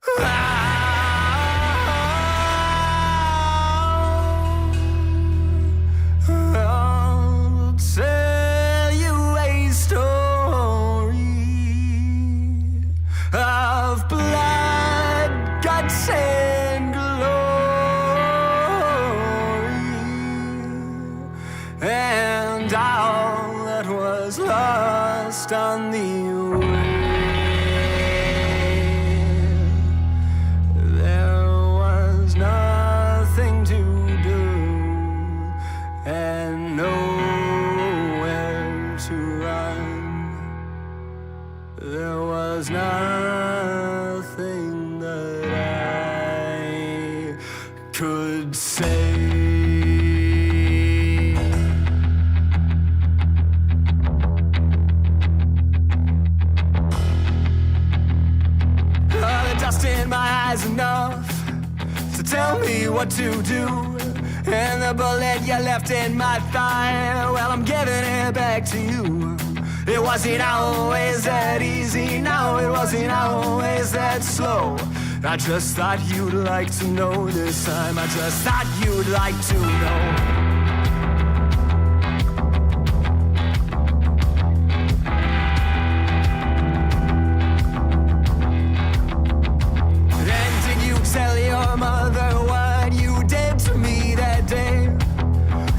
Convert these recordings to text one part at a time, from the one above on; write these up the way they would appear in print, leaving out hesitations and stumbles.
I'll tell you a story of blood, guts, and glory, and all that was lost on the way. There was nothing to do and nowhere to run. There was nothing that I could say. The dust in my eyes enough to tell me what to do, and the bullet you left in my thigh, well, I'm giving it back to you. It wasn't always that easy, no, it wasn't always that slow. I just thought you'd like to know this time, I just thought you'd like to know. Tell your mother what you did to me that day.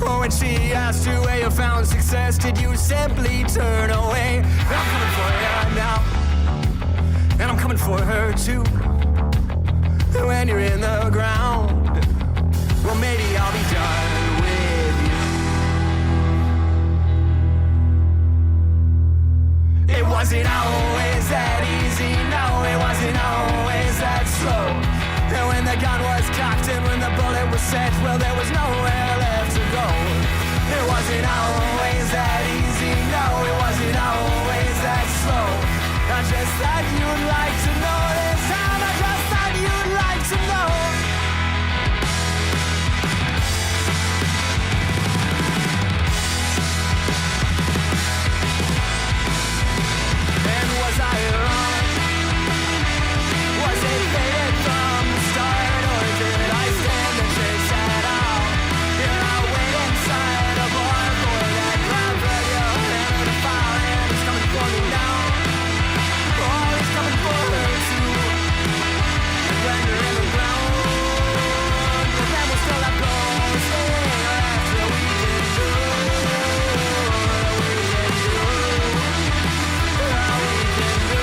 Or when she asked you where you found success, did you simply turn away? I'm coming for you now, and I'm coming for her too. When you're in the ground, well, maybe I'll be done with you. It wasn't always that easy, no, it wasn't always that slow. And when the gun was cocked and when the bullet was set, well, there was nowhere left to go. It wasn't always that easy, no, it wasn't always that slow. I just thought you'd like to know this time, I just thought you'd like to know. And was I wrong? Was it faded from the start, or did I stand the chase at all? Here I wait inside a bar for that crowd radio, and the fire and it's coming for me now. Oh, he's coming for her too. And when you're in the ground, the band will still have close. After we can do, we can do, all we can do.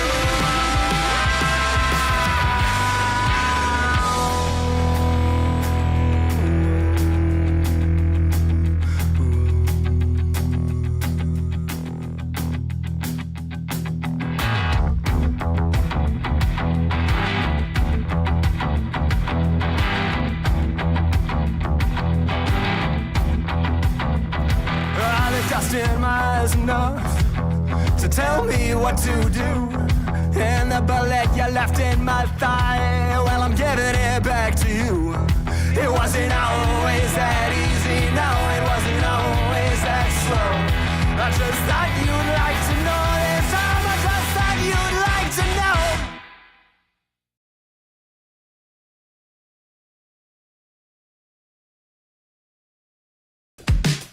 The dust in my eyes enough to tell me what to do, and the bullet you left in my thigh, well, I'm giving it back to you. It wasn't always that easy, no, it wasn't always that slow. I just thought you'd like to know this time, I just thought you'd like to know.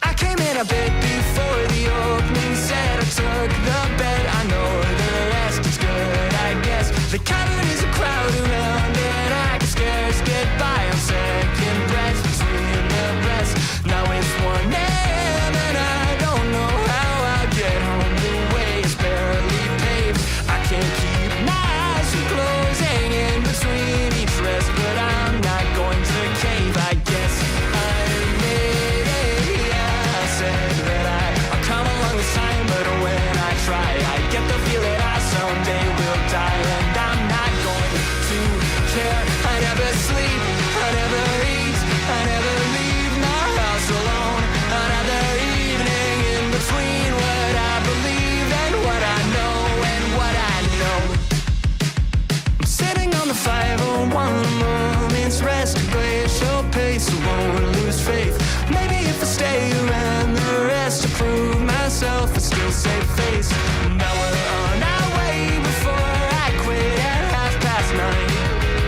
I came in a bit before the opening set. I took the bet, I know the rest is good, I guess. The cavern is a crowd around it, I can scarce get by on second breath between the breaths. Now it's 1 a.m. and I don't know how I'll get home. The way is barely paved, I can't keep my eyes from closing in between each rest, but I'm not going to cave, I guess. I made it, yeah, I said that I'll come along this time, but when I try, I get the feeling I someday will die, and I'm not going to care. I never sleep, I never eat, I never leave my house alone. Another evening in between what I believe and what I know and what I know. I'm sitting on the 501 moment's rest, a glacial pace, I won't lose faith. Maybe if I stay around the rest to prove myself, I still save face. Now we're on our way before I quit at 9:30.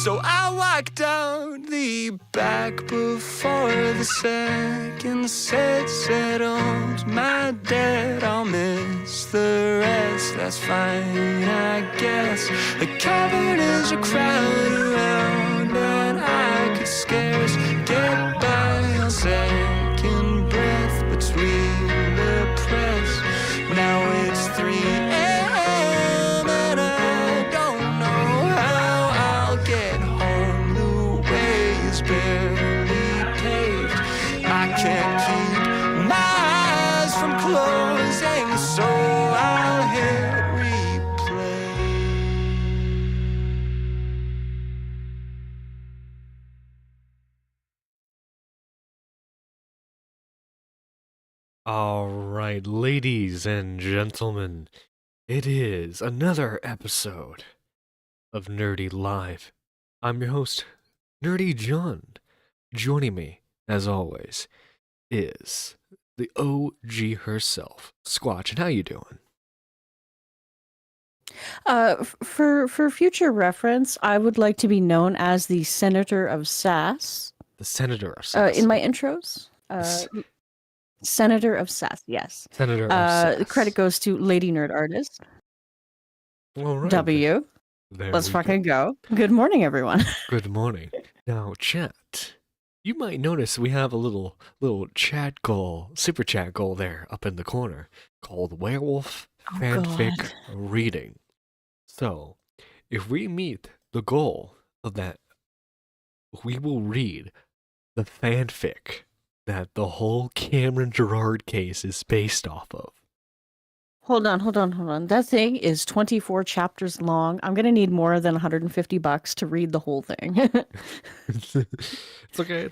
So I walked down the back before the second set settled. My dad, I'll miss the rest. That's fine, I guess. The cavern is a crowd around, and I could scarce get by a second breath between the press. Now it's 3 a.m. and I don't know how I'll get home. The way is barely paved. I can't keep my eyes from closing, so I'll hit replay. All right, ladies and gentlemen, it is another episode of Nerdy Live. I'm your host, Nerdy John. Joining me, as always, is the OG herself, Squatch. And how you doing? For future reference, I would like to be known as the Senator of Sass. The Senator of Sass. In my intros. Senator of Sass, yes. Senator of Sass. The credit goes to Lady Nerd Artist. All right. W. Let's fucking go. Good morning, everyone. Good morning. Now, chat. You might notice we have a little chat goal, super chat goal there up in the corner called Werewolf Fanfic Reading. So, if we meet the goal of that, we will read the fanfic that the whole Cameron Gerard case is based off of. Hold on. That thing is 24 chapters long. I'm gonna need more than $150 to read the whole thing. It's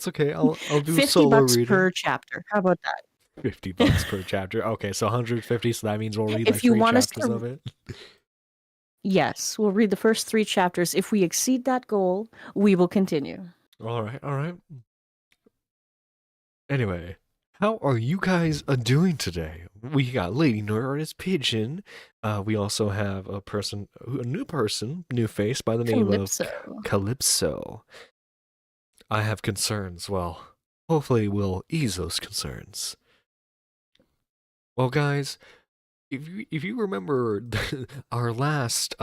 okay. I'll do $50 solo reading. per chapter. How about that? $50 per chapter. Okay, so 150. So that means we'll read If like you 3 want us chapters to- of it. Yes, we'll read the first 3 chapters. If we exceed that goal, we will continue. All right. Anyway, how are you guys doing today? We got Lady Nerd Artist Pigeon. We also have a new face by the name of Calypso. I have concerns. Well, hopefully we'll ease those concerns. Well, guys, if you remember our last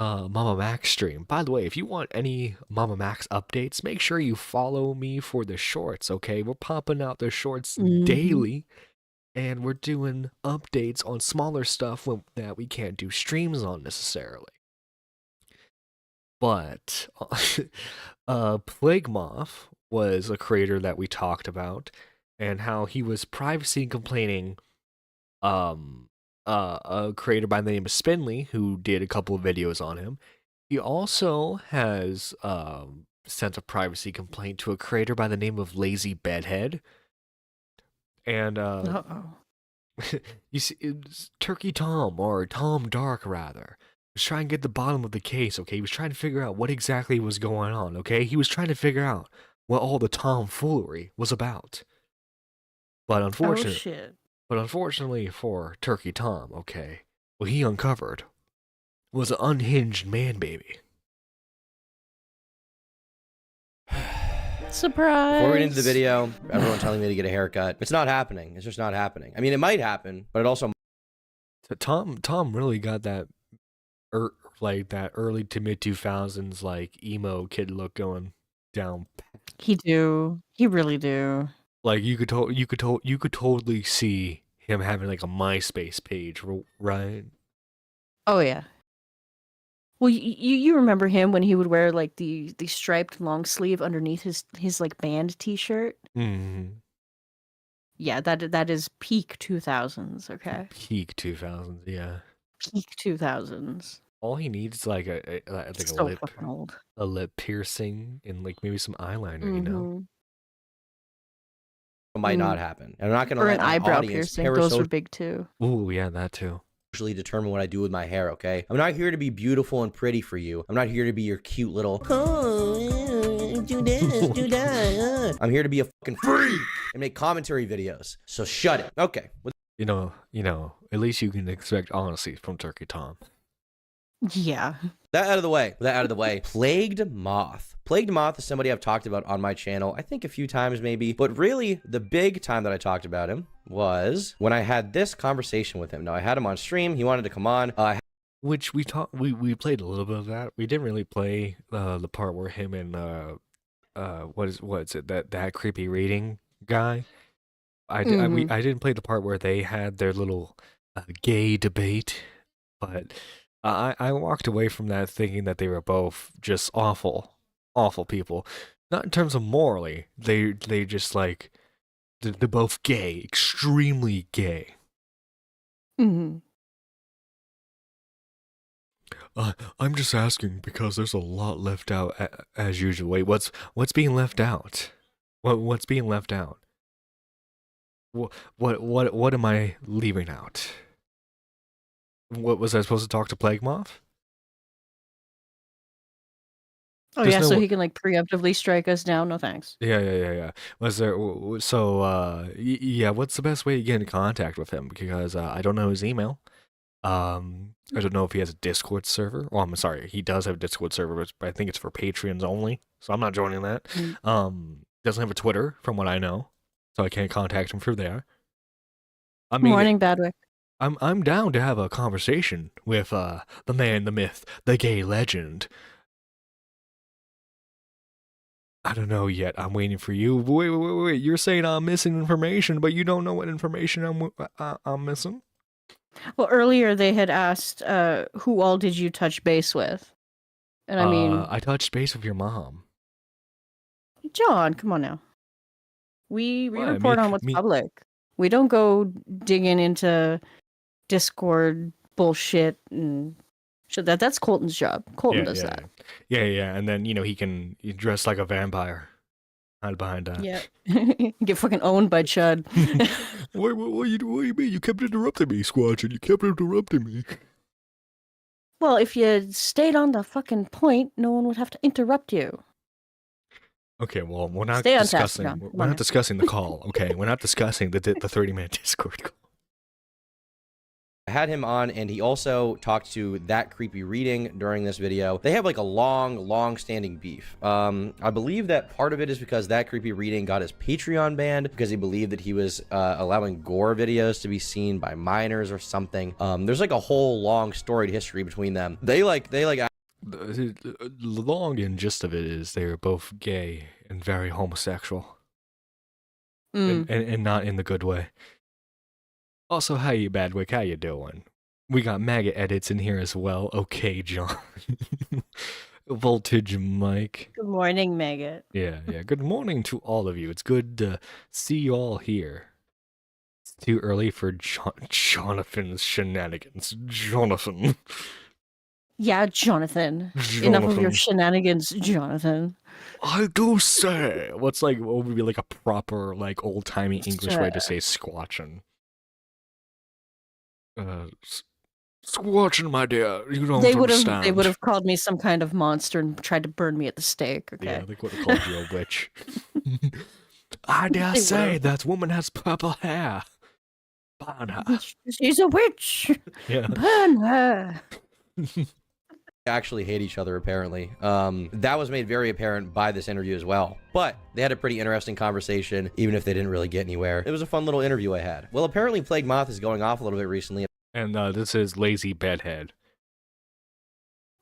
Mama Max stream. By the way, if you want any Mama Max updates, make sure you follow me for the shorts, okay? We're popping out the shorts daily, and we're doing updates on smaller stuff that we can't do streams on necessarily. But Plague Moth was a creator that we talked about, and how he was privacy complaining a creator by the name of Spinley, who did a couple of videos on him. He also has sent a privacy complaint to a creator by the name of Lazy Bedhead. And you see, Turkey Tom, or Tom Dark rather, was trying to get the bottom of the case. Okay, he was trying to figure out what exactly was going on. Okay, he was trying to figure out what all the tomfoolery was about. But unfortunately. Oh, shit. But unfortunately for Turkey Tom, okay, what he uncovered was an unhinged man baby. Surprise! Before we get into the video, everyone telling me to get a haircut. It's not happening. It's just not happening. I mean, it might happen, but it also... So Tom really got that, that early to mid 2000s like emo kid look going down. He really do. Like you could totally see him having like a MySpace page, right? Oh yeah. Well, you remember him when he would wear like the striped long sleeve underneath his like band T-shirt? Mm-hmm. Yeah, that is peak 2000s. Okay. Peak 2000s, yeah. Peak 2000s. All he needs is like a fucking old. A lip piercing and like maybe some eyeliner, you know. might not happen. And I'm not going to Or let an my eyebrow audience piercing. Those were big too. Ooh, yeah, that too. determine what I do with my hair, okay? I'm not here to be beautiful and pretty for you. I'm not here to be your cute little, oh, do this, do that. I'm here to be a fucking freak and make commentary videos. So shut it. Okay. You know, at least you can expect honesty from Turkey Tom. Yeah. That out of the way. That out of the way. Plagued Moth. Plagued Moth is somebody I've talked about on my channel, I think a few times maybe, but really the big time that I talked about him was when I had this conversation with him. Now I had him on stream. He wanted to come on. Which we played a little bit of that. We didn't really play the part where him and what is it, that creepy reading guy. I didn't play the part where they had their little gay debate, but I walked away from that thinking that they were both just awful people. Not in terms of morally, they just like they're both gay, extremely gay. Mm-hmm. I'm just asking because there's a lot left out as usual. Wait, what's being left out? What's being left out? What am I leaving out? What was I supposed to talk to Plague Moth? Oh There's yeah, no so wa- he can like preemptively strike us down. No thanks. Yeah. Was there yeah, what's the best way to get in contact with him? Because I don't know his email. I don't know if he has a Discord server. Oh, I'm sorry, he does have a Discord server, but I think it's for Patreons only. So I'm not joining that. Doesn't have a Twitter from what I know, so I can't contact him through there. I mean, Morning, Badwick. I'm down to have a conversation with the man, the myth, the gay legend. I don't know yet. I'm waiting for you. Wait. You're saying I'm missing information, but you don't know what information I'm missing? Well, earlier they had asked, who all did you touch base with? And I mean, I touched base with your mom. John, come on now. We What? report on what's public. We don't go digging into Discord bullshit and shit. That's Colton's job. Colton does that. Yeah. And then, he dress like a vampire. Hide behind that. Yeah. Get fucking owned by Chud. What do you mean? You kept interrupting me, Squatch, and you kept interrupting me. Well, if you stayed on the fucking point, no one would have to interrupt you. Okay, well, we're not Stay on discussing. task, John. We're not discussing the call. Okay, we're not discussing the 30-minute Discord call. I had him on, and he also talked to that creepy reading during this video. They have like a long-standing beef. I believe that part of it is because that creepy reading got his Patreon banned because he believed that he was allowing gore videos to be seen by minors or something. There's like a whole long storied history between them. They like. The long and gist of it is they are both gay and very homosexual, and not in the good way. Also, how you, Badwick? How you doing? We got maggot edits in here as well. Okay, John. Voltage Mike. Good morning, Maggot. Yeah. Good morning to all of you. It's good to see you all here. It's too early for Jonathan's shenanigans. Jonathan. Yeah, Jonathan. Enough of your shenanigans, Jonathan. I do say. What would be like a proper, like, old-timey English way to say squatching? Squatching, my dear. You don't understand. They would have called me some kind of monster and tried to burn me at the stake. Okay. Yeah, they would have called you a witch. I dare say that woman has purple hair. Burn her. She's a witch. Yeah. Burn her. Actually hate each other, apparently. That was made very apparent by this interview as well. But they had a pretty interesting conversation, even if they didn't really get anywhere. It was a fun little interview I had. Well, apparently Plague Moth is going off a little bit recently. And this is Lazy Bedhead.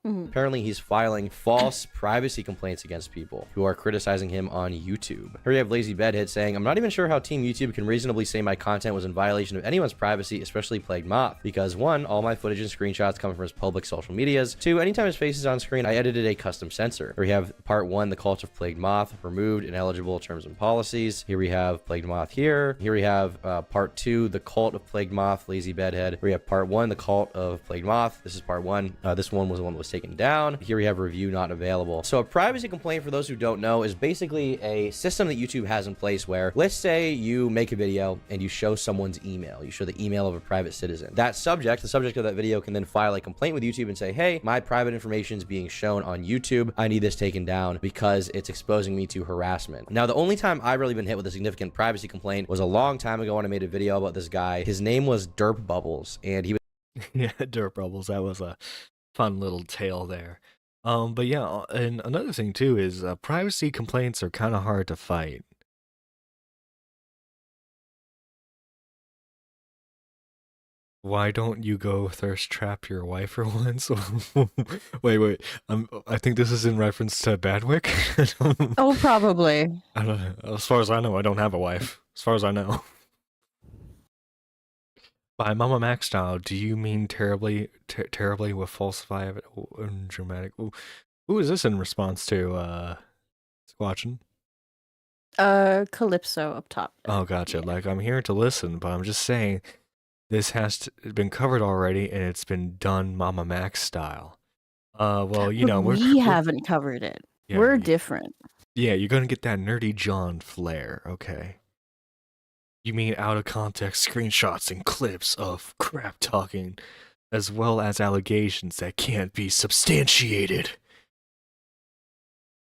Apparently, he's filing false privacy complaints against people who are criticizing him on YouTube. Here you have Lazy Bedhead saying, I'm not even sure how Team YouTube can reasonably say my content was in violation of anyone's privacy, especially Plague Moth, because 1, all my footage and screenshots come from his public social medias. 2, anytime his face is on screen, I edited a custom censor. Here we have part 1, the cult of Plague Moth, removed ineligible terms and policies. Here we have Plague Moth here. Here we have part 2, the cult of Plague Moth, Lazy Bedhead. Here we have part 1, the cult of Plague Moth. This is part 1. This one was the one that was taken down. Here we have review not available. So a privacy complaint, for those who don't know, is basically a system that YouTube has in place where, let's say you make a video and you show someone's email. You show the email of a private citizen. The subject of that video can then file a complaint with YouTube and say, hey, my private information is being shown on YouTube. I need this taken down because it's exposing me to harassment. Now, the only time I've really been hit with a significant privacy complaint was a long time ago when I made a video about this guy. His name was Derp Bubbles, and he was Yeah, Derp Bubbles. That was a fun little tale there. But yeah, and another thing too is privacy complaints are kind of hard to fight. Why don't you go thirst trap your wife for once? Wait. I think this is in reference to Badwick. Oh, probably. I don't know. As far as I know, I don't have a wife. As far as I know. By Mama Max style, do you mean terribly with falsified and dramatic? Ooh, who is this in response to, Squatchin? Calypso up top. Oh, gotcha. Yeah. Like, I'm here to listen, but I'm just saying, this been covered already, and it's been done Mama Max style. Well, you But know, we haven't covered it. yeah, We're different. yeah, you're gonna get that nerdy John flair, okay? You mean out of context screenshots and clips of crap talking, as well as allegations that can't be substantiated.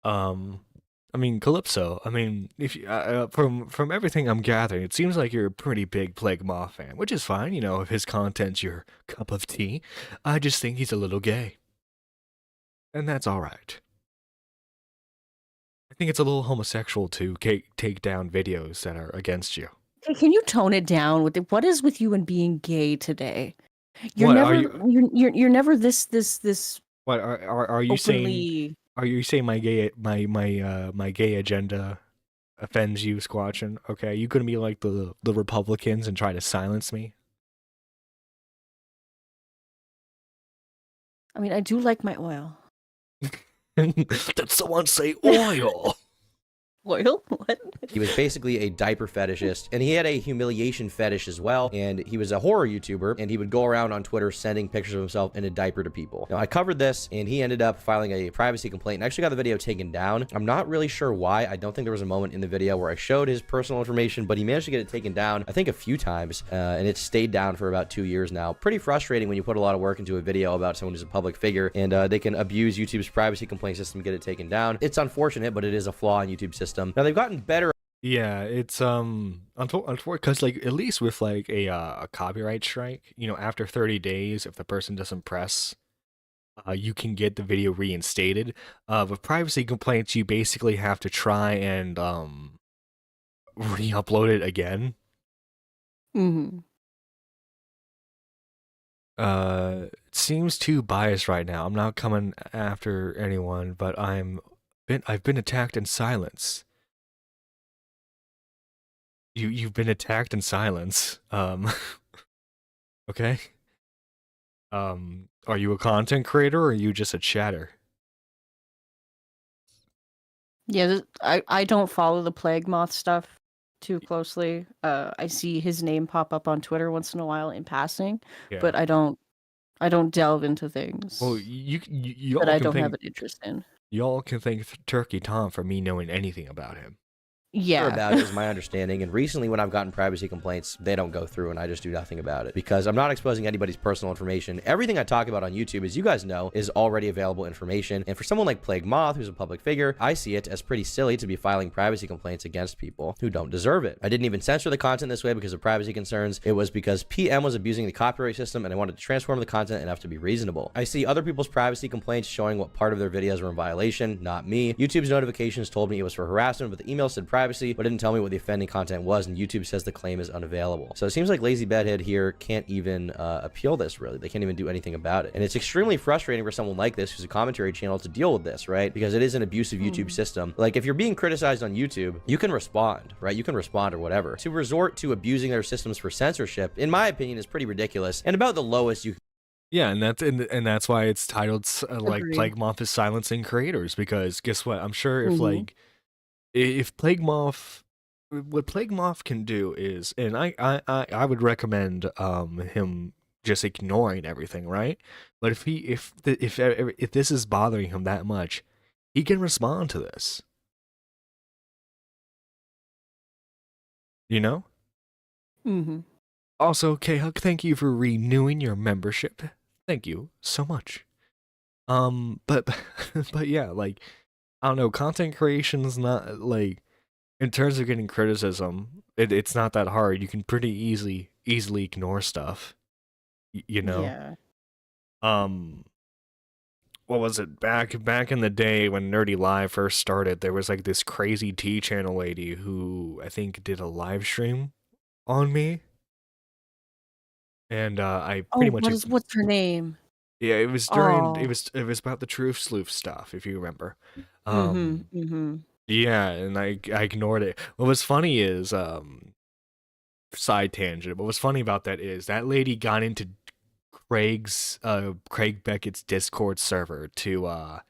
I mean, Calypso. I mean, if you, from everything I'm gathering, it seems like you're a pretty big Plague Moth fan, which is fine. You know, if his content's your cup of tea, I just think he's a little gay, and that's all right. I think it's a little homosexual to take down videos that are against you. Hey, can you tone it down with it? What is with you and being gay today? You're What, never are you're never this What are you saying? openly. Are you saying my gay agenda offends you, Squatchin? Okay, you gonna be like the Republicans and try to silence me? I mean, I do like my oil. Did someone say oil? Oil? What? He was basically a diaper fetishist, and he had a humiliation fetish as well, and he was a horror YouTuber, and he would go around on Twitter sending pictures of himself in a diaper to people. Now, I covered this, and he ended up filing a privacy complaint, and actually got the video taken down. I'm not really sure why. I don't think there was a moment in the video where I showed his personal information, but he managed to get it taken down, I think a few times, and it's stayed down for about 2 years now. Pretty frustrating when you put a lot of work into a video about someone who's a public figure, and they can abuse YouTube's privacy complaint system to get it taken down. It's unfortunate, but it is a flaw in YouTube's system. Now, they've gotten better. Yeah, it's unfortunate because like at least with like a copyright strike, you know, after 30 days, if the person doesn't press, you can get the video reinstated. With privacy complaints, you basically have to try and re-upload it again. Mm-hmm. It seems too biased right now. I'm not coming after anyone, but I've been attacked in silence. You've been attacked in silence. Okay. Are you a content creator or are you just a chatter? Yeah, I don't follow the Plague Moth stuff too closely. I see his name pop up on Twitter once in a while in passing, Yeah. but I don't delve into things Well, you that all I can don't have thank an interest in. y'all can thank Turkey Tom for me knowing anything about him. Yeah. About it is my understanding, and recently when I've gotten privacy complaints, they don't go through and I just do nothing about it because I'm not exposing anybody's personal information. Everything I talk about on YouTube, as you guys know, is already available information, and for someone like Plague Moth, who's a public figure, I see it as pretty silly to be filing privacy complaints against people who don't deserve it. I didn't even censor the content this way because of privacy concerns. It was because PM was abusing the copyright system and I wanted to transform the content enough to be reasonable. I see other people's privacy complaints showing what part of their videos were in violation, not me. YouTube's notifications told me it was for harassment, but the email said privacy, but didn't tell me what the offending content was, and YouTube says the claim is unavailable. So it seems like Lazy Bedhead here can't even appeal this, really. They can't even do anything about it. And it's extremely frustrating for someone like this, who's a commentary channel, to deal with this, right? Because it is an abusive YouTube system. Like, if you're being criticized on YouTube, you can respond, right? You can respond or whatever. To resort to abusing their systems for censorship, in my opinion, is pretty ridiculous, and about the lowest you can. Yeah, and that's why it's titled like Agreed. Plague Moth is silencing creators, because guess what? I'm sure if Mhm. like if Plague Moth, what Plague Moth can do is, and I would recommend him just ignoring everything, right? But if this is bothering him that much, he can respond to this. You know? Mm-hmm. Also, K-Hug, thank you for renewing your membership. Thank you so much. But but yeah, like, I don't know, content creation is not, like, in terms of getting criticism, it's not that hard. You can pretty easily ignore stuff. You know? Yeah. what was it, back in the day when Nerdy Live first started, there was like this crazy T channel lady who I think did a live stream on me, and I Oh, pretty much what's her name? yeah, it was during Oh. it was about the Truth Sleuth stuff, if you remember. Mm-hmm. Mm-hmm. Yeah, and I ignored it. What was funny is side tangent. What was funny about that is that lady got into Craig Beckett's Discord server to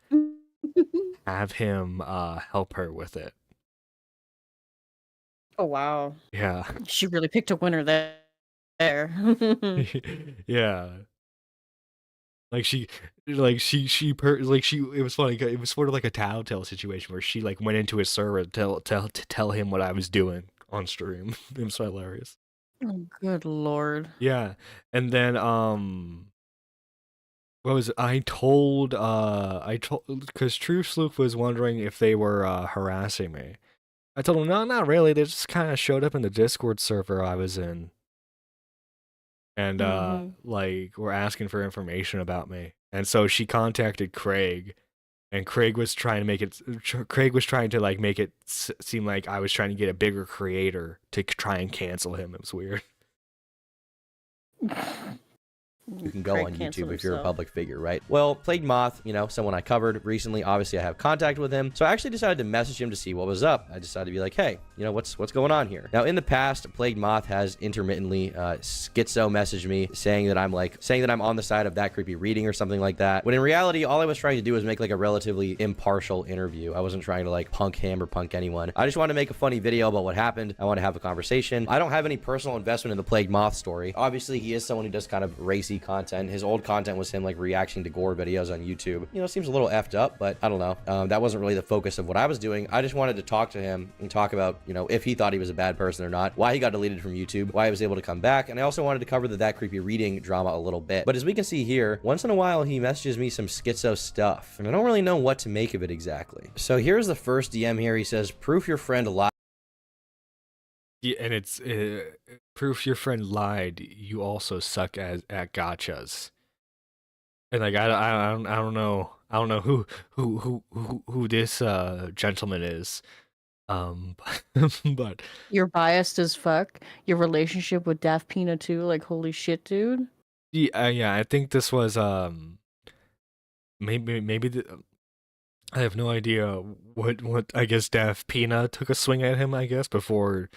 have him help her with it. Oh wow. Yeah. She really picked a winner there. Yeah. Like she it was funny. It was sort of like a tattletale situation where she like went into his server to tell him what I was doing on stream. It was hilarious. Oh, good lord. Yeah. And then what was it? I told because True Sleuth was wondering if they were harassing me. I told him no, not really. They just kind of showed up in the Discord server I was in, and like were asking for information about me. And so she contacted Craig, and Craig was trying to like make it seem like I was trying to get a bigger creator to try and cancel him. It was weird. You can go on YouTube if you're a public figure, right? Well, Plague Moth, you know, someone I covered recently. Obviously, I have contact with him. So I actually decided to message him to see what was up. I decided to be like, hey, you know, what's going on here? Now, in the past, Plague Moth has intermittently schizo messaged me saying that I'm on the side of that creepy reading or something like that. When in reality, all I was trying to do was make like a relatively impartial interview. I wasn't trying to like punk him or punk anyone. I just wanted to make a funny video about what happened. I want to have a conversation. I don't have any personal investment in the Plague Moth story. Obviously, he is someone who does kind of racy content. His old content was him like reacting to gore videos on YouTube. You know, seems a little effed up, but I don't know. That wasn't really the focus of what I was doing. I just wanted to talk to him and talk about, you know, if he thought he was a bad person or not, why he got deleted from YouTube, why he was able to come back, and I also wanted to cover That Creepy Reading drama a little bit. But as we can see here, once in a while he messages me some schizo stuff, and I don't really know what to make of it exactly. So here's the first DM here. He says, proof your friend lied. Yeah, and it's proof your friend lied. You also suck at gotchas. And like I don't know who this gentleman is. But You're biased as fuck. Your relationship with Daft Pina too, like holy shit, dude. yeah, I think this was maybe I have no idea what I guess Daft Pina took a swing at him, I guess, before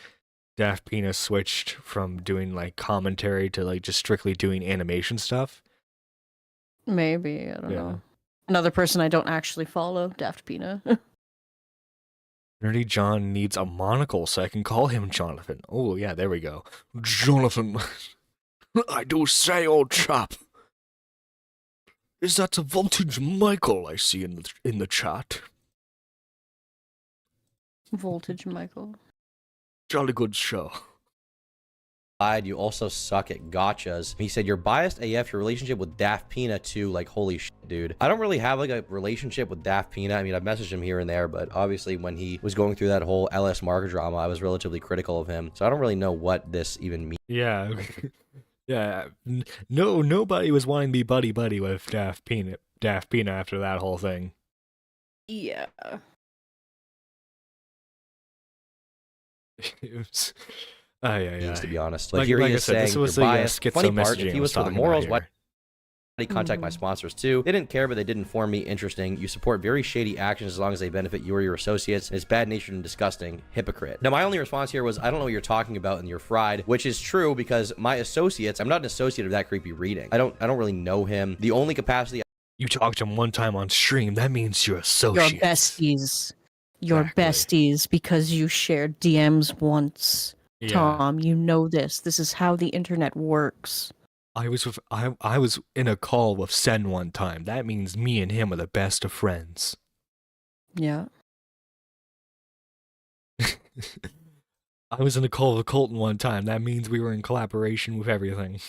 Daft Pina switched from doing like commentary to like just strictly doing animation stuff. Maybe, I don't know. Another person I don't actually follow, Daft Pina. Nerdy John needs a monocle so I can call him Jonathan. Oh yeah, there we go. Jonathan. I do say, old chap. Is that a Voltage Michael I see in the chat? Voltage Michael. Jolly good show. You also suck at gotchas. He said, you're biased AF, your relationship with Daft Pina too, like holy shit, dude. I don't really have like a relationship with Daft Pina. I mean, I've messaged him here and there, but obviously when he was going through that whole LS Marker drama, I was relatively critical of him. So I don't really know what this even means. Yeah. Yeah. Nobody was wanting to be buddy with Daft Pina after that whole thing. Yeah. It was yeah. To be honest, Like, here like he I is said, saying this was you're the biased. schizo Funny part, messaging if he I was for the talking morals, about why here. did he contact my sponsors too? They didn't care, but they did inform me. Interesting. You support very shady actions as long as they benefit you or your associates. It's bad-natured and disgusting. Hypocrite. Now, my only response here was, I don't know what you're talking about and you're fried, which is true because my associates, I'm not an associate of That Creepy Reading. I don't really know him. The only capacity You talked to him one time on stream, that means you're associates. Your besties. Your Exactly. besties because you shared DMs once. Yeah. Tom, you know this. This is how the internet works. I was in a call with Sen one time. That means me and him are the best of friends. Yeah. I was in a call with Colton one time. That means we were in collaboration with everything.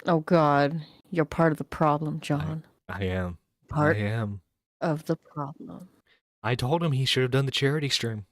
Oh God, you're part of the problem, John. I am. Part I am. of the problem. I told him he should have done the charity stream.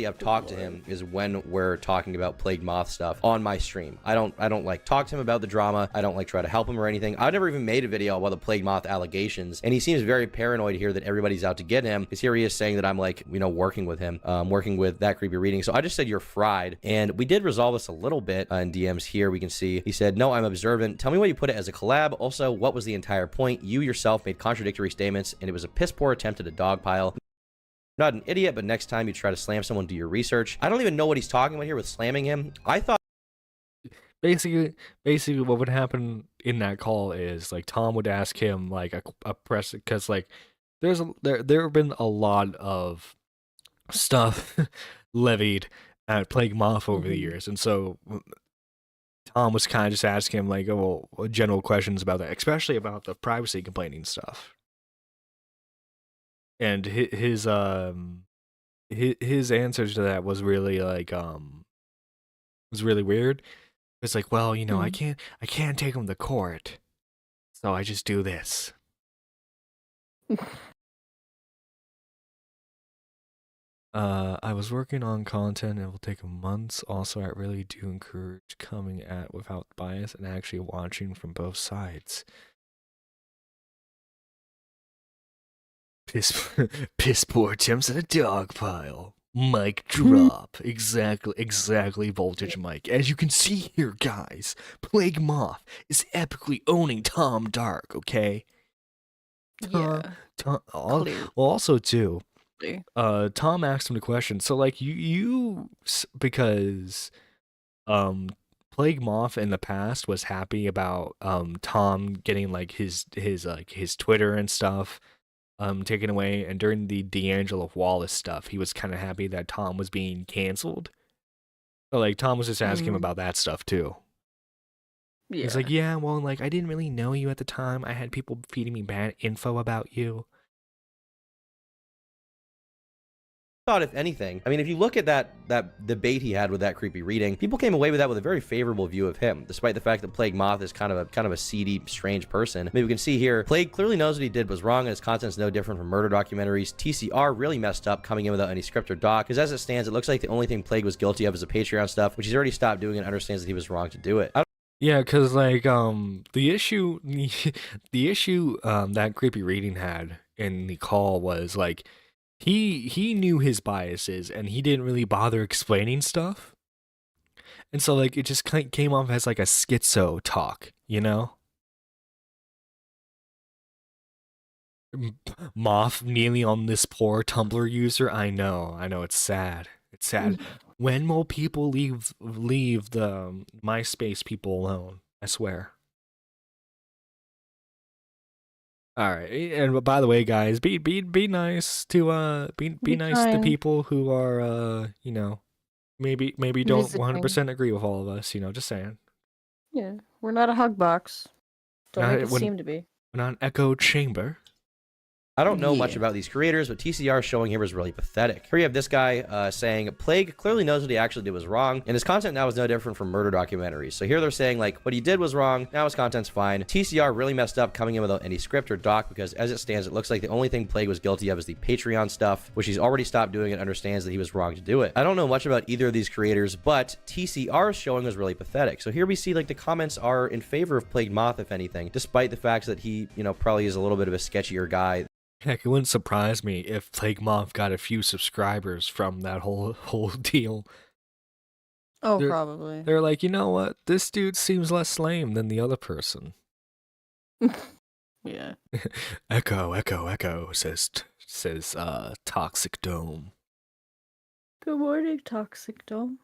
I've talked to him is when we're talking about Plague Moth stuff on my stream. I don't like talk to him about the drama. I don't like try to help him or anything. I've never even made a video about the Plague Moth allegations, and he seems very paranoid here that everybody's out to get him, because here he is saying that I'm like, you know, working with him, working with That Creepy Reading. So I just said you're fried, and we did resolve this a little bit in DMs here. We can see he said, no, I'm observant. Tell me why you put it as a collab. Also, what was the entire point? You yourself made contradictory statements, and it was a piss poor attempt at a dog pile. Not an idiot, but next time you try to slam someone, do your research. I don't even know what he's talking about here with slamming him. I thought Basically, what would happen in that call is like Tom would ask him like a press, because like there have been a lot of stuff levied at Plague Moth over the years, and so Tom was kind of just asking him like, oh, well, general questions about that, especially about the privacy complaining stuff. And his answers to that was really like was really weird. It's like, well, you know, I can't take him to court, so I just do this. I was working on content. It will take months. Also, I really do encourage coming at without bias and actually watching from both sides. Piss poor attempts at a dog pile. Mic drop. Exactly, Voltage Mike. As you can see here, guys, Plague Moth is epically owning Tom Dark, okay? Yeah. Also, too, Tom asked him the question. So, like, because Plague Moth in the past was happy about Tom getting like his Twitter and stuff taken away, and during the D'Angelo Wallace stuff, he was kind of happy that Tom was being canceled. So like Tom was just asking him about that stuff too. Yeah. He's like, yeah, well, like I didn't really know you at the time. I had people feeding me bad info about you. thought, if anything, I mean, if you look at that debate he had with That Creepy Reading, people came away with that with a very favorable view of him, despite the fact that Plague Moth is kind of a seedy, strange person. I mean, we can see here, Plague clearly knows what he did was wrong, and his content's no different from murder documentaries. TCR really messed up coming in without any script or doc, because as it stands, it looks like the only thing Plague was guilty of is the Patreon stuff, which he's already stopped doing and understands that he was wrong to do it. Yeah, because like the issue That Creepy Reading had in the call was like he knew his biases and he didn't really bother explaining stuff, and so like it just came off as like a schizo talk, you know. Moth kneeling on this poor Tumblr user. I know, it's sad. It's sad. When will people leave the MySpace people alone? I swear. All right, and by the way, guys, be nice to be nice to people who are you know, maybe don't 100% agree with all of us. You know, just saying. Yeah, we're not a hug box. Don't make it seem to be. We're not an echo chamber. I don't know much about these creators, but TCR showing here was really pathetic. Here you have this guy saying, Plague clearly knows what he actually did was wrong, and his content now is no different from murder documentaries. So here they're saying, like, what he did was wrong, now his content's fine. TCR really messed up coming in without any script or doc, because as it stands, it looks like the only thing Plague was guilty of is the Patreon stuff, which he's already stopped doing and understands that he was wrong to do it. I don't know much about either of these creators, but TCR's showing was really pathetic. So here we see, like, the comments are in favor of Plague Moth, if anything, despite the fact that he, you know, probably is a little bit of a sketchier guy. Heck, it wouldn't surprise me if Plague Moth got a few subscribers from that whole deal. Oh, probably. They're like, you know what? This dude seems less lame than the other person. Yeah. Echo, says Toxic Dome. Good morning, Toxic Dome.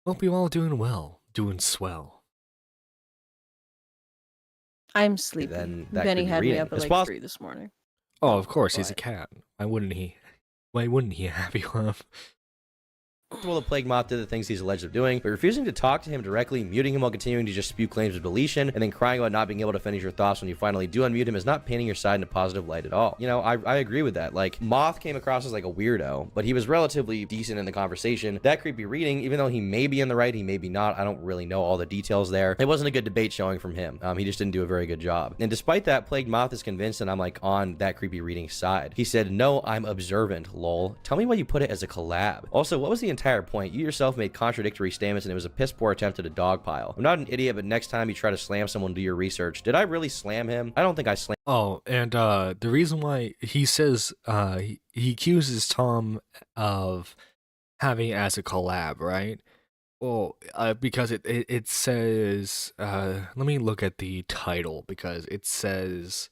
Hope you all doing well, doing swell. I'm sleepy. Benny had me up at like 3 this morning. Oh, of course, he's a cat. Why wouldn't he have you up? Well, the Plague Moth did the things he's alleged of doing, but refusing to talk to him directly, muting him while continuing to just spew claims of deletion, and then crying about not being able to finish your thoughts when you finally do unmute him is not painting your side in a positive light at all. You know, I agree with that. Like, Moth came across as like a weirdo, but he was relatively decent in the conversation. That creepy reading, even though he may be in the right, he may be not. I don't really know all the details there. It wasn't a good debate showing from him. He just didn't do a very good job. And despite that, Plague Moth is convinced that I'm like on that creepy reading side. He said, "No, I'm observant, lol. Tell me why you put it as a collab. Also, what was the entire point? You yourself made contradictory statements and it was a piss poor attempt at a dog pile. I'm not an idiot, but next time you try to slam someone, do your research." Did I really slam him? I don't think I slammed. Oh, and the reason why he says he accuses Tom of having it as a collab, right? Well, because it says let me look at the title, because it says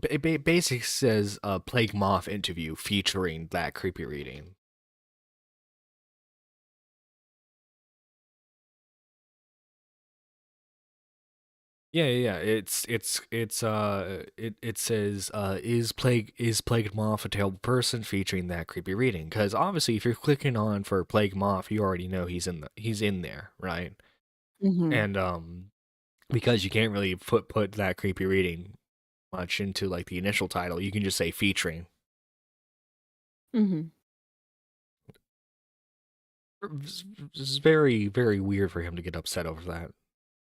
it basically says Plague Moth interview featuring that creepy reading. Yeah. It says is Plague Moth a terrible person, featuring that creepy reading. Because obviously, if you're clicking on for Plague Moth, you already know he's in there, right? Mm-hmm. And because you can't really put that creepy reading much into like the initial title, you can just say featuring. Mm-hmm. It's very, very weird for him to get upset over that.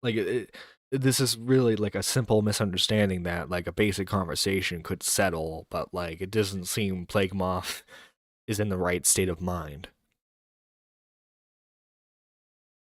Like, this is really like a simple misunderstanding that like a basic conversation could settle, but like it doesn't seem Plague Moth is in the right state of mind.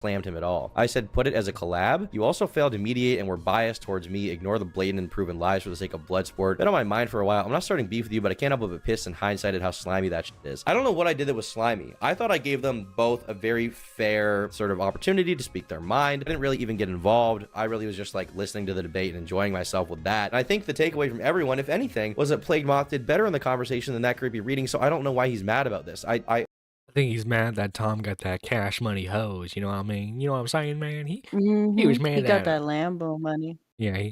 Slammed him at all. I said, put it as a collab. You also failed to mediate and were biased towards me. Ignore the blatant and proven lies for the sake of Bloodsport. Been on my mind for a while. I'm not starting beef with you, but I can't help but be pissed in hindsight at how slimy that shit is. I don't know what I did that was slimy. I thought I gave them both a very fair sort of opportunity to speak their mind. I didn't really even get involved. I really was just like listening to the debate and enjoying myself with that. And I think the takeaway from everyone, if anything, was that Plague Moth did better in the conversation than that creepy reading. So I don't know why he's mad about this. I think he's mad that Tom got that cash money hose. You know what I mean? You know what I'm saying, man? He Mm-hmm. was mad. He got that Lambo money. Yeah,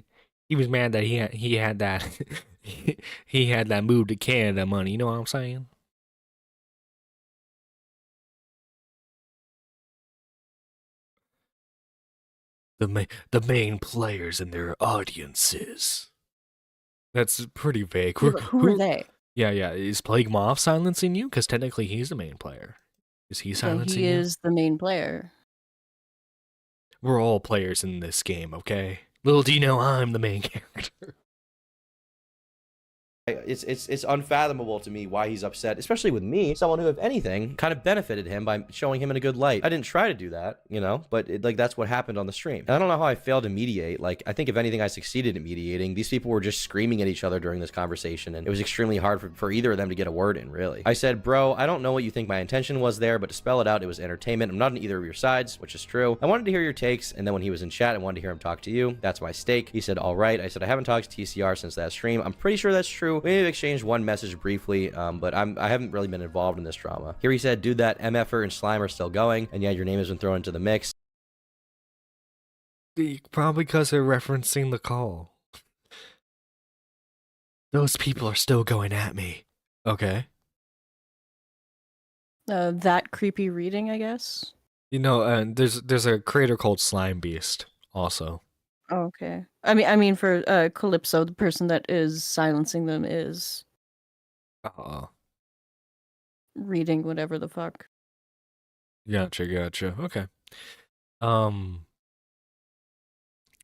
he was mad that he had that he had that move to Canada money. You know what I'm saying? The main players and their audiences. That's pretty vague. Who are they? Yeah. Is Plague Moth silencing you? Because technically he's the main player. Is he silencing you? He is the main player. We're all players in this game, okay? Little do you know I'm the main character. It's unfathomable to me why he's upset, especially with me, someone who, if anything, kind of benefited him by showing him in a good light. I didn't try to do that, you know, but like that's what happened on the stream. And I don't know how I failed to mediate. Like, I think if anything, I succeeded at mediating. These people were just screaming at each other during this conversation, and it was extremely hard for either of them to get a word in, really. I said, "Bro, I don't know what you think my intention was there, but to spell it out, it was entertainment. I'm not on either of your sides," which is true. I wanted to hear your takes, and then when he was in chat, I wanted to hear him talk to you. That's my stake. He said, "All right." I said, "I haven't talked to TCR since that stream. I'm pretty sure that's true. We may have exchanged one message briefly, but I haven't really been involved in this drama." Here he said, "Dude, that MFer and Slime are still going, and yeah, your name has been thrown into the mix." Probably because they're referencing the call. Those people are still going at me. Okay. That creepy reading, I guess. You know, and there's a creator called Slime Beast also. Oh, okay. I mean, for Calypso, the person that is silencing them is reading whatever the fuck. Gotcha. Okay.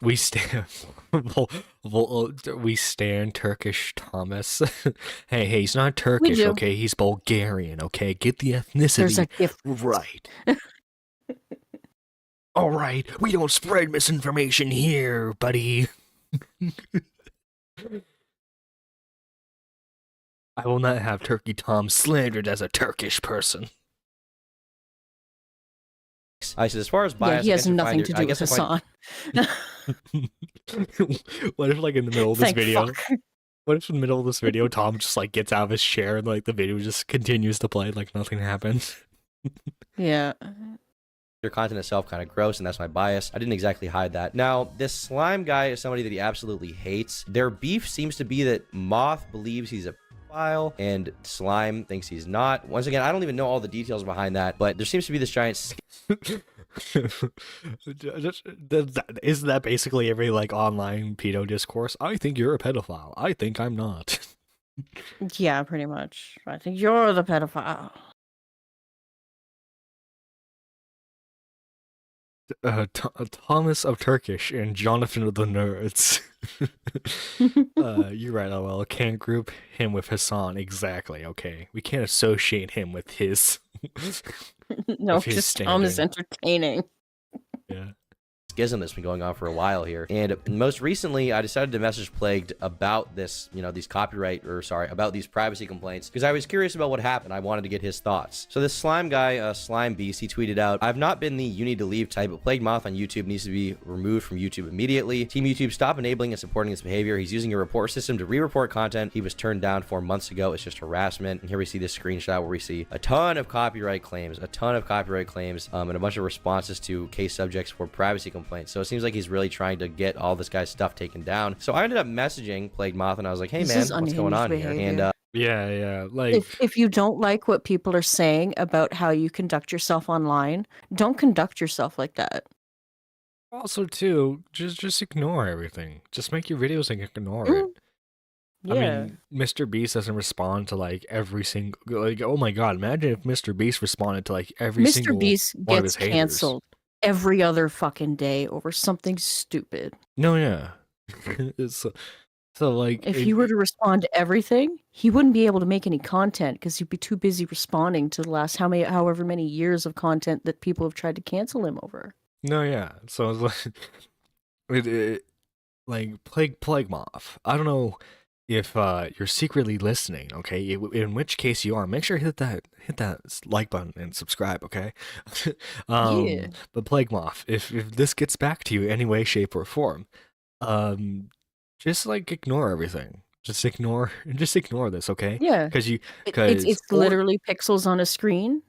We stand. We stand Turkish Thomas. hey, he's not Turkish, okay? He's Bulgarian, okay? Get the ethnicity There's a gift right. All right, we don't spread misinformation here, buddy. I will not have Turkey Tom slandered as a Turkish person. I said, as far as bias, he has nothing to do with Hassan. What if, like, in the middle of this video? What if in the middle of this video, Tom just like gets out of his chair and like the video just continues to play like nothing happened? Yeah. Their content itself kind of gross, and that's my bias. I didn't exactly hide that. Now, this Slime guy is somebody that he absolutely hates. Their beef seems to be that Moth believes he's a pedophile, and Slime thinks he's not. Once again, I don't even know all the details behind that, but there seems to be this giant Isn't that basically every like online pedo discourse? I think you're a pedophile. I think I'm not. Yeah, pretty much. I think you're the pedophile. Thomas of Turkish and Jonathan of the Nerds. You're right, LL. Can't group him with Hassan. Exactly. Okay, we can't associate him with his. No, with his just Tom is standing. entertaining. Yeah. schism that's been going on for a while here. And most recently, I decided to message Plagued about this, these about these privacy complaints, because I was curious about what happened. I wanted to get his thoughts. So this slime guy, Slime Beast, he tweeted out, "I've not been the you need to leave type, but Plague Moth on YouTube needs to be removed from YouTube immediately. Team YouTube, stop enabling and supporting this behavior. He's using a report system to re-report content he was turned down 4 months ago. It's just harassment." And here we see this screenshot where we see a ton of copyright claims, and a bunch of responses to case subjects for privacy complaints. So it seems like he's really trying to get all this guy's stuff taken down. So I ended up messaging Plague Moth, and I was like, "Hey man, what's going on here?" And yeah, like if you don't like what people are saying about how you conduct yourself online, don't conduct yourself like that. also too, just ignore everything. Just make your videos and ignore it. Yeah. I mean, Mr. Beast doesn't respond to like every single oh my god, imagine if Mr. Beast responded to like every single Mr. Beast one of his gets haters. canceled every other fucking day over something stupid. No, yeah. So like If he were to respond to everything, he wouldn't be able to make any content because he'd be too busy responding to the last however many years of content that people have tried to cancel him over. No, yeah. So it's like Plague Moth. I don't know if you're secretly listening, okay? In which case you are, make sure to hit that like button and subscribe, okay? Yeah. But Plague Moth, if this gets back to you any way, shape, or form, just like ignore everything. Just ignore this, okay? Yeah. Because It's literally pixels on a screen.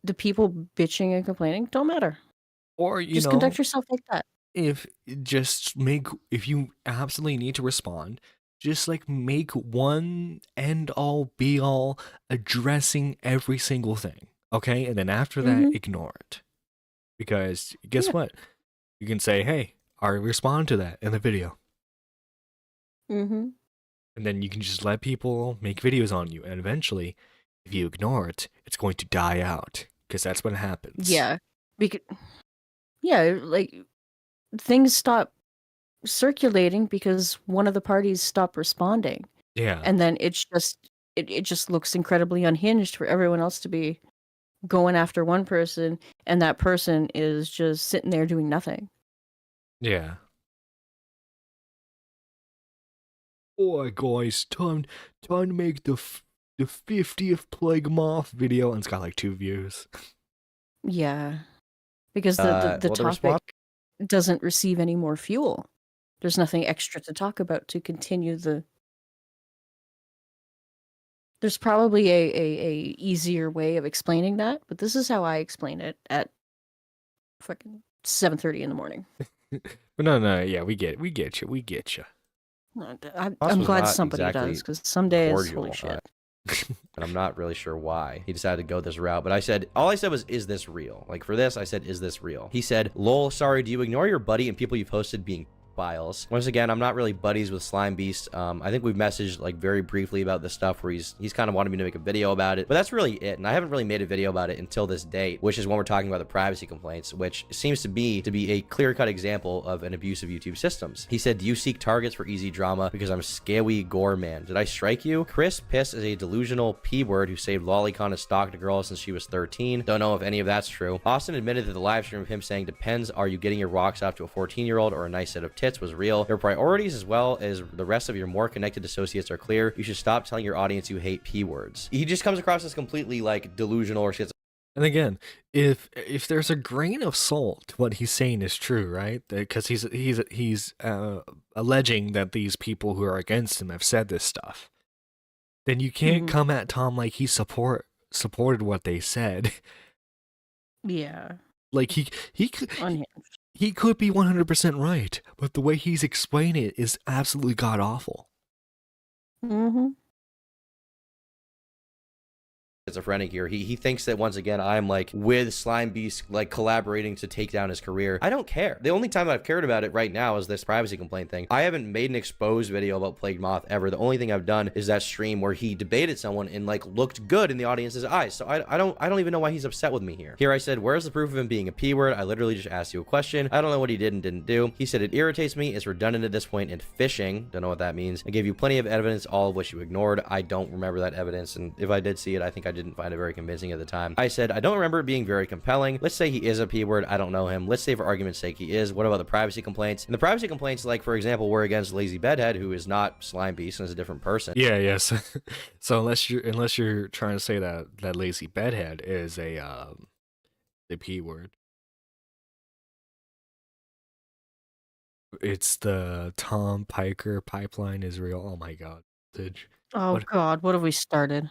The people bitching and complaining don't matter. or Just conduct yourself like that. if you absolutely need to respond, just like make one end all be all addressing every single thing, okay? And then after that, ignore it, because guess what? You can say, "Hey, I respond to that in the video," Mm-hmm. and then you can just let people make videos on you, and eventually, if you ignore it, it's going to die out, because that's what happens. Yeah. Like things stop circulating because one of the parties stopped responding. Yeah. And then it just looks incredibly unhinged for everyone else to be going after one person, and that person is just sitting there doing nothing. Yeah. Alright, guys, time to make the 50th Plague Moth video, and it's got like 2 views. Yeah. Because the well, the response- topic doesn't receive any more fuel. There's nothing extra to talk about to continue the... There's probably a easier way of explaining that, but this is how I explain it at fucking 7:30 in the morning. But no, yeah, we get you. I'm was glad not somebody exactly does, because some days, cordial, holy shit. and I'm not really sure why he decided to go this route. But all I said was, "Is this real?" Like for this, I said, "Is this real?" He said, "Lol, sorry, do you ignore your buddy and people you've hosted being files?" Once again, I'm not really buddies with Slime Beast. I think we've messaged like very briefly about this stuff where he's kind of wanted me to make a video about it, but that's really it. And I haven't really made a video about it until this date, which is when we're talking about the privacy complaints, which seems to be a clear-cut example of an abuse of YouTube systems. He said, "Do you seek targets for easy drama because I'm scaly gore man? Did I strike you? Chris Piss is a delusional P-word who saved Lolicon and stalked a girl since she was 13. Don't know if any of that's true." Austin admitted that the live stream of him saying, "Depends, are you getting your rocks off to a 14-year-old or a nice set of tits?" was real. Their priorities, as well as the rest of your more connected associates, are clear. You should stop telling your audience you hate P-words. He just comes across as completely like delusional or shit. And again, if there's a grain of salt, what he's saying is true, right? Because he's alleging that these people who are against him have said this stuff, then you can't come at Tom like he supported what they said. Yeah. Like he could. Unhinged. He could be 100% right, but the way he's explaining it is absolutely god awful. Mm-hmm. schizophrenic here. He thinks that once again I'm like with Slime Beast like collaborating to take down his career. I don't care. The only time I've cared about it right now is this privacy complaint thing. I haven't made an exposed video about Plagued Moth ever. The only thing I've done is that stream where he debated someone and like looked good in the audience's eyes. So I don't even know why he's upset with me here. Here I said, where's the proof of him being a P-word? I literally just asked you a question. I don't know what he did and didn't do. He said it irritates me. It's redundant at this point and fishing. Don't know what that means. I gave you plenty of evidence, all of which you ignored. I don't remember that evidence, and if I did see it, I think I didn't find it very convincing at the time. I said, I don't remember it being very compelling. Let's say he is a P-word. I don't know him. Let's say for argument's sake he is. What about the privacy complaints? And the privacy complaints, like, for example, were against Lazy Bedhead, who is not Slime Beast and is a different person. Yeah, yes. So unless you're trying to say that Lazy Bedhead is a P-word. It's the Tom Piker pipeline is real. Oh my god. Oh God, what have we started?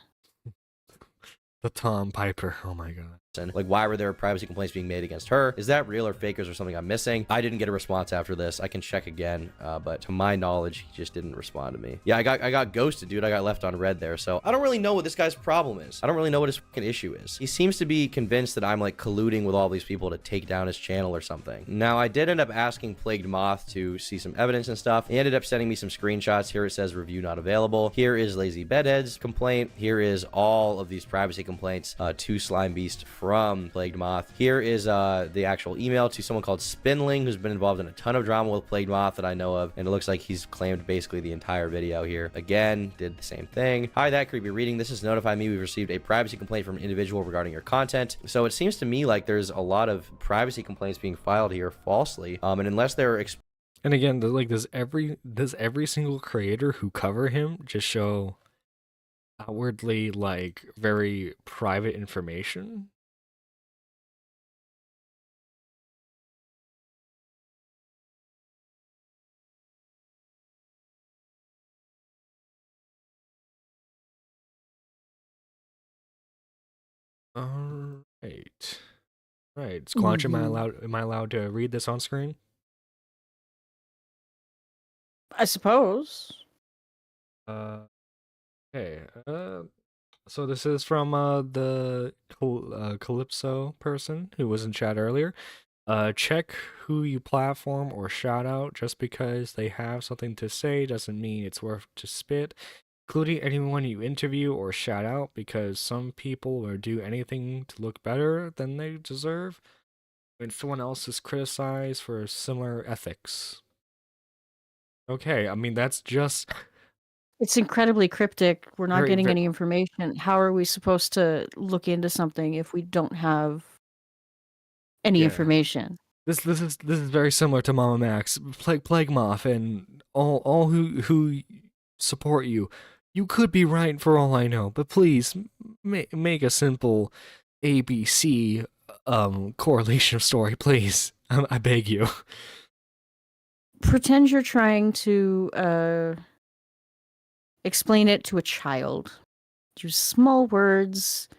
The Tom Piper. Oh my god. Like, why were there privacy complaints being made against her? Is that real or fake, or is there something I'm missing? I didn't get a response after this. I can check again, but to my knowledge, he just didn't respond to me. Yeah, I got ghosted, dude. I got left on red there, so I don't really know what this guy's problem is. I don't really know what his fucking issue is. He seems to be convinced that I'm like colluding with all these people to take down his channel or something. Now, I did end up asking Plagued Moth to see some evidence and stuff. He ended up sending me some screenshots. Here it says review not available. Here is Lazy Bedhead's complaint. Here is all of these privacy complaints to Slime Beast from Plagued Moth. Here is the actual email to someone called Spinling, who's been involved in a ton of drama with Plagued Moth that I know of, and it looks like he's claimed basically the entire video here. Again, did the same thing. Hi, that creepy reading. This is notify me we've received a privacy complaint from an individual regarding your content. So it seems to me like there's a lot of privacy complaints being filed here falsely, and unless they're and again, like, does every single creator who cover him just show outwardly like very private information? Right. Right. Squanch, am I allowed to read this on screen? I suppose. Okay. So this is from the Calypso person who was in chat earlier. Check who you platform or shout out. Just because they have something to say doesn't mean it's worth to spit, including anyone you interview or shout out, because some people will do anything to look better than they deserve when someone else is criticized for similar ethics. Okay, I mean, that's just... It's incredibly cryptic. We're not getting any information. How are we supposed to look into something if we don't have any information? This is very similar to Mama Max, Plague Moth, and all who support you. You could be right for all I know, but please make a simple ABC correlation of story, please. I beg you. Pretend you're trying to explain it to a child. Use small words.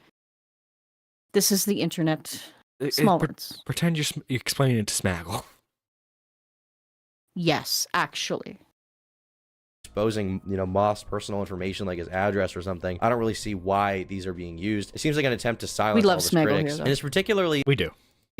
This is the internet. Small words. Pretend you're explaining it to Smaggle. Yes, actually. Exposing, Moth's personal information like his address or something. I don't really see why these are being used. It seems like an attempt to silence all his critics. And it's particularly... We do.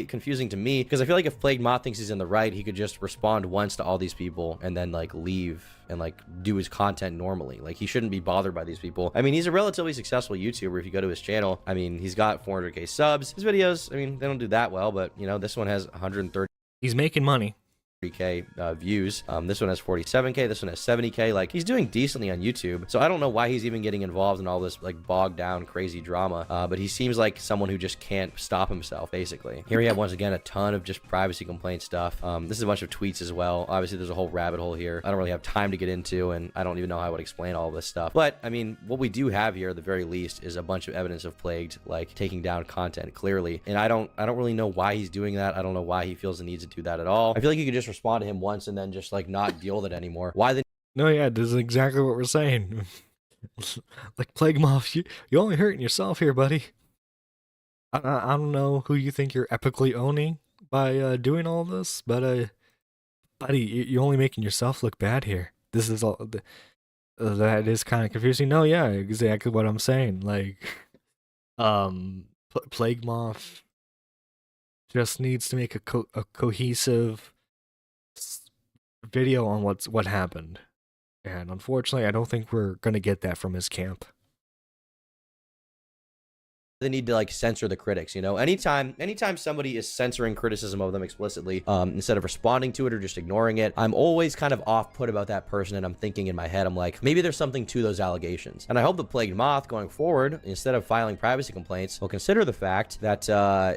Confusing to me, because I feel like if Plagued Moth thinks he's in the right, he could just respond once to all these people and then like leave and like do his content normally. Like, he shouldn't be bothered by these people. I mean, he's a relatively successful YouTuber if you go to his channel. I mean, he's got 400k subs. His videos, I mean, they don't do that well, but this one has 130. He's making money. 3k views. This one has 47k. This one has 70k. Like, he's doing decently on YouTube. So I don't know why he's even getting involved in all this like bogged down crazy drama. But he seems like someone who just can't stop himself, basically. Here we have once again a ton of just privacy complaint stuff. This is a bunch of tweets as well. Obviously, there's a whole rabbit hole here I don't really have time to get into, and I don't even know how I would explain all of this stuff. But I mean, what we do have here at the very least is a bunch of evidence of Plagued like taking down content clearly. And I don't really know why he's doing that. I don't know why he feels the need to do that at all. I feel like you could just respond to him once and then just like not deal with it anymore. Why the... No, yeah, this is exactly what we're saying. Like, Plague Moth, you're only hurting yourself here, buddy. I don't know who you think you're epically owning by doing all this, but buddy, you're only making yourself look bad here. This is all... that is kind of confusing. No, yeah, exactly what I'm saying. Like, Plague Moth just needs to make a cohesive video on what happened, and unfortunately, I don't think we're gonna get that from his camp. They need to like censor the critics, you know. Anytime somebody is censoring criticism of them explicitly, instead of responding to it or just ignoring it, I'm always kind of off put about that person, and I'm thinking in my head, I'm like, maybe there's something to those allegations. And I hope the Plagued Moth going forward, instead of filing privacy complaints, will consider the fact that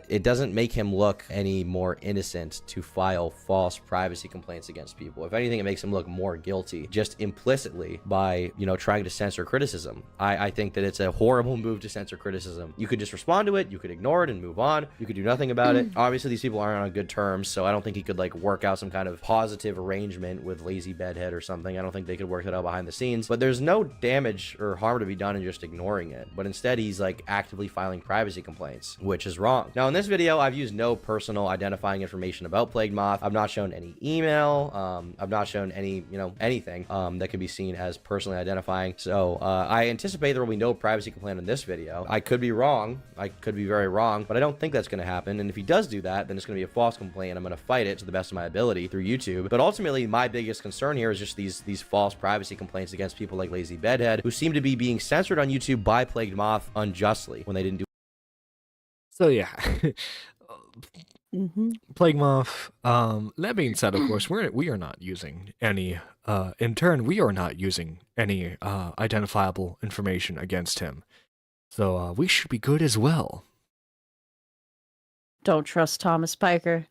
it doesn't make him look any more innocent to file false privacy complaints against people. If anything, it makes him look more guilty just implicitly by, you know, trying to censor criticism. I think that it's a horrible move to censor criticism. You could just respond to it, you could ignore it and move on, you could do nothing about it. Obviously these people aren't on good terms, so I don't think he could like work out some kind of positive arrangement with Lazy Bedhead or something. I don't think they could work that out behind the scenes, but there's no damage or harm to be done in just ignoring it. But instead he's like actively filing privacy complaints, which is wrong. Now in this video, I've used no personal identifying information about Plague Moth. I've not shown any email, I've not shown any, you know, anything that could be seen as personally identifying. So I anticipate there will be no privacy complaint in this video. I could be wrong. I could be very wrong, but I don't think that's going to happen. And if he does do that, then it's going to be a false complaint, and I'm going to fight it to the best of my ability through YouTube. But ultimately, my biggest concern here is just these false privacy complaints against people like Lazy Bedhead, who seem to be being censored on YouTube by Plagued Moth unjustly when they didn't do. So yeah. Plague Moth. That being said, of course, we are not using any. In turn, we are not using any identifiable information against him. So we should be good as well. Don't trust Thomas Piker.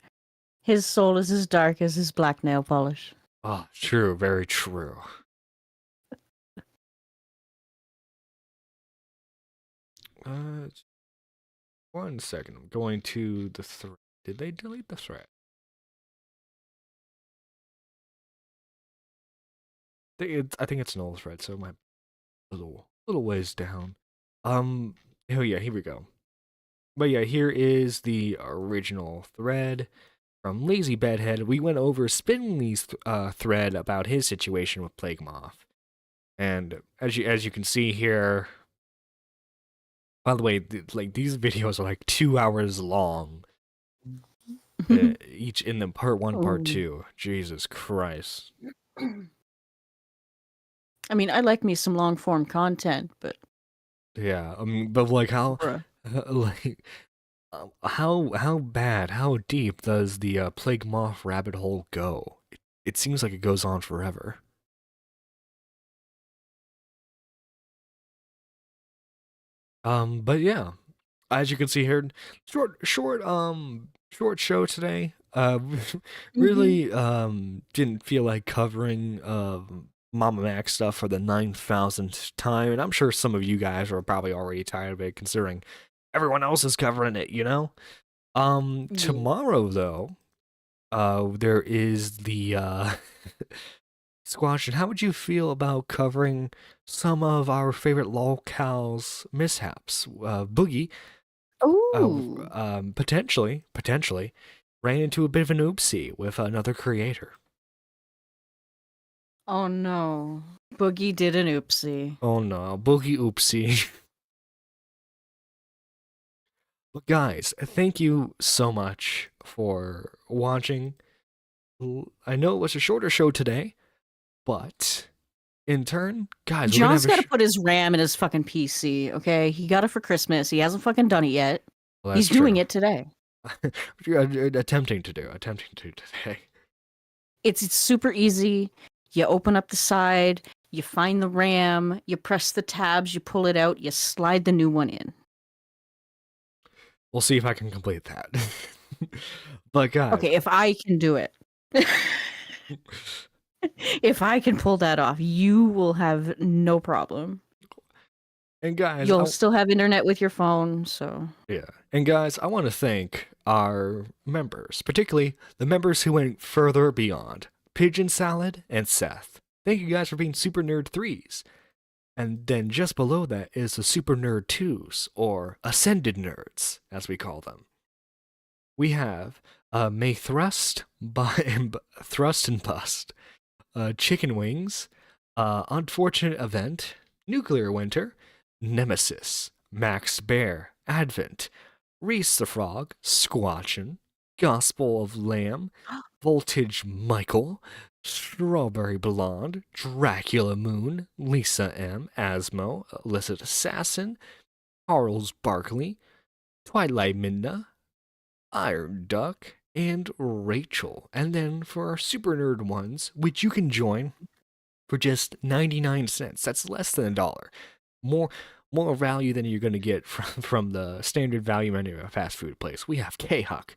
His soul is as dark as his black nail polish. Ah, true, very true. One second. I'm going to the thread. Did they delete the thread? I think it's an old thread, so my little ways down. Oh yeah, here we go. But yeah, here is the original thread from Lazy Bedhead. We went over Spinley's thread about his situation with Plague Moth, and as you can see here. By the way, like these videos are like 2 hours long, each in them part 1, part 2. Jesus Christ. I mean, I like me some long form content, but yeah, but like how bad, how deep does the Plague Moth rabbit hole go? It seems like it goes on forever. But yeah, as you can see here, short show today. Really didn't feel like covering Mama Mac stuff for the 9,000th time, and I'm sure some of you guys are probably already tired of it, considering everyone else is covering it, you know? Tomorrow, though, there is the Squash, and how would you feel about covering some of our favorite lolcows mishaps? Boogie, potentially, ran into a bit of an oopsie with another creator. Oh no. Boogie did an oopsie. Oh no, Boogie oopsie. But guys, thank you so much for watching. I know it was a shorter show today, but in turn, guys, John's got to put his RAM in his fucking PC, okay? He got it for Christmas. He hasn't fucking done it yet. Well, he's doing it today. attempting to today. It's super easy. You open up the side, you find the RAM, you press the tabs, you pull it out, you slide the new one in. We'll see if I can complete that. But guys, okay, if I can do it. If I can pull that off, you will have no problem. And guys, you'll still have internet with your phone, so yeah. And guys, I want to thank our members, particularly the members who went further beyond. Pigeon Salad and Seth. Thank you guys for being Super Nerd 3s. And then just below that is the Super Nerd 2s, or Ascended Nerds, as we call them. We have May Thrust and Bust, Chicken Wings, Unfortunate Event, Nuclear Winter, Nemesis, Max Bear, Advent, Reese the Frog, Squatchin', Gospel of Lamb, Voltage Michael, Strawberry Blonde, Dracula Moon, Lisa M, Asmo, Illicit Assassin, Charles Barkley, Twilight Midna, Iron Duck, and Rachel. And then for our super nerd ones, which you can join for just 99 cents. That's less than $1. More value than you're going to get from the standard value menu of a fast food place. We have K-Huck,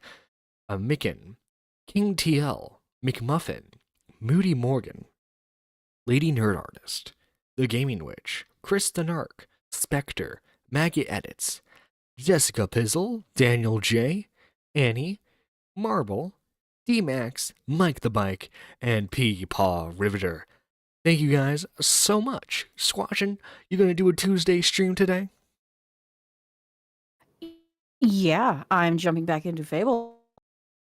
Micken, King TL, McMuffin, Moody Morgan, Lady Nerd Artist, The Gaming Witch, Chris the Narc, Spectre, Maggie Edits, Jessica Pizzle, Daniel J, Annie, Marble, D-Max, Mike the Bike, and P-Paw Riveter. Thank you guys so much. Squatchin', you gonna do a Tuesday stream today? Yeah, I'm jumping back into Fable.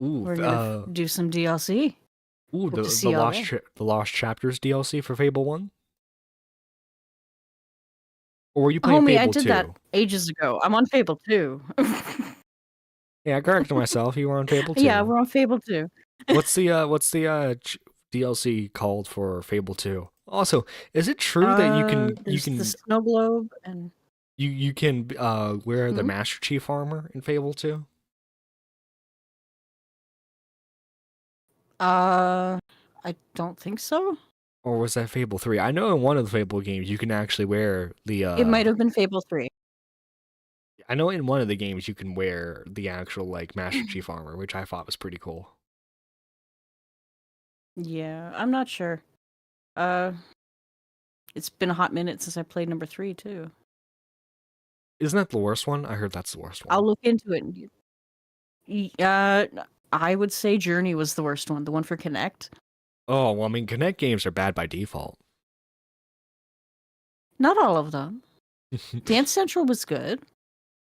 Ooh, We're gonna do some DLC. ooh, Hope to see the y'all Lost there. the Lost Chapters DLC for Fable 1? Or were you playing Homie, I Fable did 2? that ages ago. I'm on Fable 2. Yeah, I corrected myself. You were on Fable 2. Yeah, we're on Fable 2. What's the DLC called for Fable 2? Also, is it true that you There's can the snow globe and you can wear the Hmm? Master Chief armor in Fable 2? I don't think so. Or was that Fable 3? I know in one of the Fable games you can actually wear the It might have been Fable 3. I know in one of the games you can wear the actual like Master Chief armor, which I thought was pretty cool. Yeah, I'm not sure. It's been a hot minute since I played number 3 too. Isn't that the worst one? I heard that's the worst one. I'll look into it. I would say Journey was the worst one, the one for Connect. Oh, well, I mean, Connect games are bad by default. Not all of them. Dance Central was good.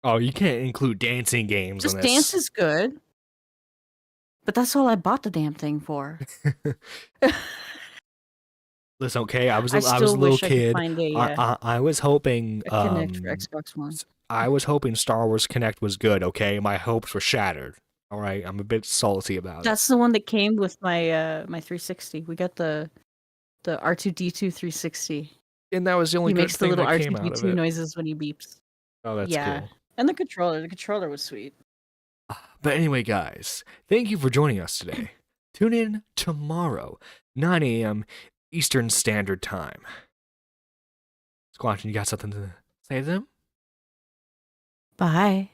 Oh, you can't include dancing games Just on this. Dance is good. But that's all I bought the damn thing for. Listen, okay, I was I a still little wish I could kid. find I was hoping a Connect for Xbox One. I was hoping Star Wars Connect was good, okay? My hopes were shattered. All right, I'm a bit salty about it. That's the one that came with my my 360. We got the R2D2 360. And that was the only He good makes the thing little that came out of R2D2 it. noises when he beeps. Oh, that's Yeah. cool. And the controller was sweet. But anyway, guys, thank you for joining us today. Tune in tomorrow, 9 a.m. Eastern Standard Time. Squatchin', you got something to say to them? Bye.